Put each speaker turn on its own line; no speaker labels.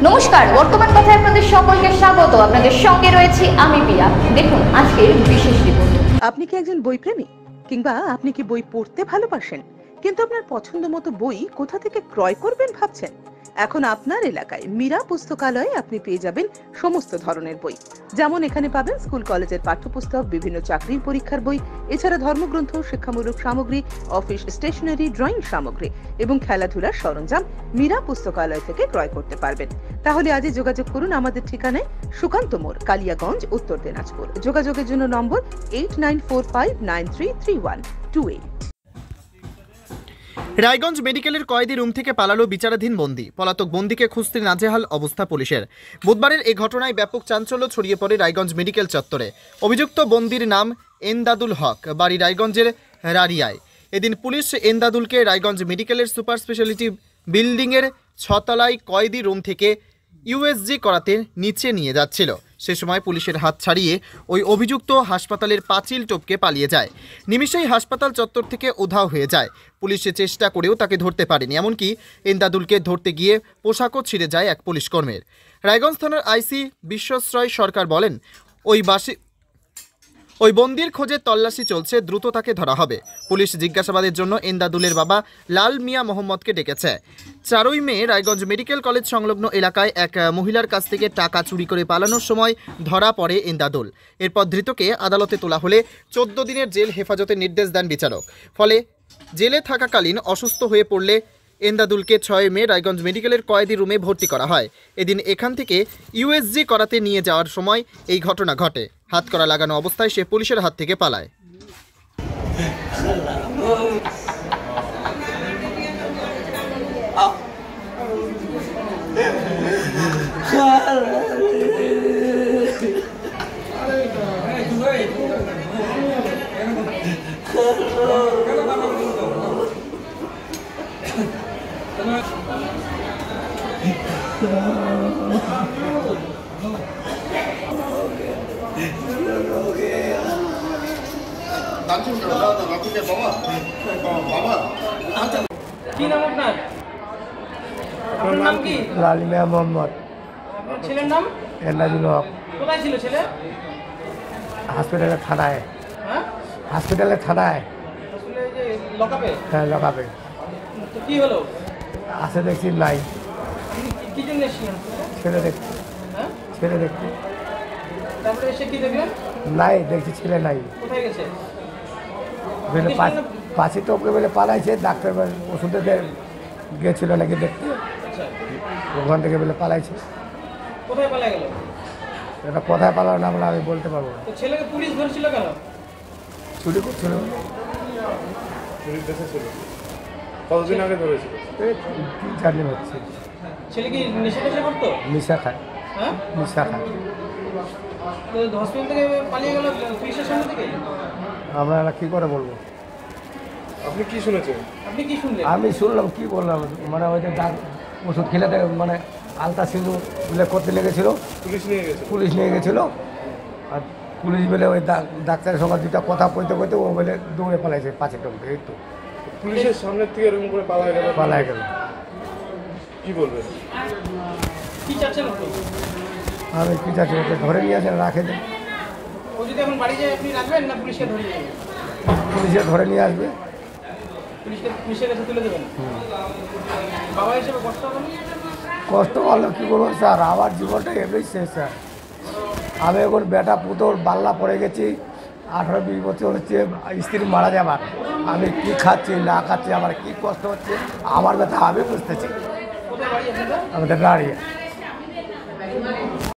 নমস্কার, বর্তমান কথায় আপনাদের সকলকে স্বাগত। আপনাদের সঙ্গে রয়েছে আমি পিয়া। দেখুন আজকের বিশেষ রিপোর্ট।
আপনি কি একজন বই প্রেমী, কিংবা আপনি কি বই পড়তে ভালোবাসেন কিন্তু আপনার পছন্দ মতো বই কোথা থেকে ক্রয় করবেন ভাবছেন? এখন আপনার এলাকায় মীরা পুস্তকালয়ে আপনি পেয়ে যাবেন সমস্ত ধরনের বই। যেমন এখানে পাবেন স্কুল কলেজের পাঠ্যপুস্তক, বিভিন্ন চাকরির পরীক্ষার বই, এছাড়া ধর্মগ্রন্থ, শিক্ষামূলক সামগ্রী, অফিস স্টেশনারি, ড্রয়িং সামগ্রী এবং খেলাধুলার সরঞ্জাম মীরা পুস্তকালয় থেকে ক্রয় করতে পারবেন। তাহলে আজই যোগাযোগ করুন আমাদের ঠিকানায়, সুকান্ত মোড়, কালিয়াগঞ্জ, উত্তর দিনাজপুর। যোগাযোগের জন্য নম্বর 8945933128।
রায়গঞ্জ মেডিকেলের কয়েদি রুম থেকে পালালো বিচারাধীন বন্দী। পলাতক বন্দীকে খুঁজতে নাজেহাল অবস্থা পুলিশের। বুধবারের এই ঘটনায় ব্যাপক চাঞ্চল্য ছড়িয়ে পড়ে রায়গঞ্জ মেডিকেল চত্বরে। অভিযুক্ত বন্দীর নাম এমদাদুল হক, বাড়ি রায়গঞ্জের রারিয়ায়। এদিন পুলিশ এমদাদুলকে রায়গঞ্জ মেডিকেলের সুপার স্পেশালিটি বিল্ডিংয়ের 6 তলায় কয়েদি রুম থেকে ইউএসজি করাতে নিচে নিয়ে যাচ্ছিল। সে সময় পুলিশের হাত ছাড়িয়ে ওই অভিযুক্ত হাসপাতালের পাঁচিল টপকে পালিয়ে যায়। নিমিষেই হাসপাতাল চত্বর থেকে উধাও হয়ে যায়। পুলিশ চেষ্টা করেও তাকে ধরতে পারেনি। এমনকি এমদাদুলকে ধরতে গিয়ে পোশাকও ছিঁড়ে যায় এক পুলিশ কর্মীর। রায়গঞ্জ থানার আইসি বিশ্বশ্রয় সরকার বলেন, ওই বন্দির খোঁজে তল্লাশি চলছে, দ্রুত তাকে ধরা হবে। পুলিশ জিজ্ঞাসাবাদের জন্য এমদাদুলের বাবা লাল মিয়া মোহাম্মদকে ডেকেছে। 4 মে রায়গঞ্জ মেডিকেল কলেজ সংলগ্ন এলাকায় এক মহিলার কাছ থেকে টাকা চুরি করে পালানোর সময় ধরা পড়ে এমদাদুল। এরপর ধৃতকে আদালতে তোলা হলে 14 দিনের জেল হেফাজতের নির্দেশ দেন বিচারক। ফলে জেলে থাকাকালীন অসুস্থ হয়ে পড়লে এমদাদুলকে 6 মে রায়গঞ্জ মেডিকেলের কয়েদি রুমে ভর্তি করা হয়। এদিন এখান থেকে ইউএসজি করাতে নিয়ে যাওয়ার সময় এই ঘটনা ঘটে। হাতকড়া লাগানো অবস্থায় সে পুলিশের হাত থেকে পালায়।
কি নাম আপনার? আপনার নাম কি?
লাল মিয়া মোহাম্মদ।
আপনার ছেলের নাম?
এমদাদুল হক।
কোথায় ছিল ছেলে?
হসপিটালের থানায়।
হ্যাঁ,
হসপিটালের থানায়।
আসলে যে লকআপে?
হ্যাঁ, লকআপে।
তো কি হলো?
আসে দেখছি নাই।
কি জন্য এসেছিলেন?
ছেলে দেখতে।
হ্যাঁ,
ছেলে দেখতে।
তারপরে এসে কি দেখলেন?
নাই, দেখছি ছেলে নাই।
কোথায় গেছে?
বলে পাঁচি টপকে বলে পালাইছে। ডাক্তার ওষুধে গেছিল নাকি দেখতে,
আচ্ছা,
ওখান থেকে বলে পালাইছে।
কোথায় পালা গেল?
এটা কোথায় পালালো না বলে আমি বলতে পারবো না।
তো ছেলেকে পুলিশ ধরেছিল কেন?
চুরি করছিল।
চুরির দেশে ছিল। কতদিন আগে ধরেছিল?
3-4 দিন হচ্ছে।
ছেলে কি নেশা করতো?
নিশা খায়।
হ্যাঁ,
নিশা খায়।
তো হসপিটাল থেকে পালিয়ে গেল পুলিশের সামনে থেকে?
আমরা কি করে বলবো?
আপনি কি শুনেছেন?
আপনি কি শুনলেন?
আমি শুনলাম, কি বললাম, মানে ওই যে ওষুধ খেলে মানে আলতা সিঁদুর উল্লেখ করতে লেগেছিল।
পুলিশ নিয়ে গেছে?
পুলিশ নিয়ে গেছিলো। আর পুলিশ বলে ওই ডাক্তারের সঙ্গে দুটা কথা কইতে কইতে ও বলে দৌড়ে পালাইছে পাঁচে টমকে। এই তো
পুলিশের সামনের থেকে এরকম করে পালায় গেল।
পালাই গেল।
কি বলবেন?
কি চাচ্ছেন আপনি?
আমি কি চাচ্ছি, ওকে ধরে নিয়ে আসেন, রাখে দেন।
ও যদি এখন বাড়ি যায় আপনি রাখবেন না পুলিশকে ধরে নিয়ে যাবেন?
পুলিশে ধরে নিয়ে আসবে।
পুলিশের কাছে তুলে দেবেন? বাবা হিসেবে কষ্ট হবে না?
কষ্ট হলো কী করবো স্যার, আমার জীবনটা এমনি শেষ স্যার। আমি এখন বেটা পুতোর বাল্লা পড়ে গেছি। 18-20 বছর হচ্ছে, স্ত্রী মারা যাবার। আমি কি খাচ্ছি না খাচ্ছি, আমার কি কষ্ট হচ্ছে, আমার ব্যথা আমি বুঝতেছি।
কোথায় বাড়ি আপনাদের?
আমাদের দাঁড়িয়ে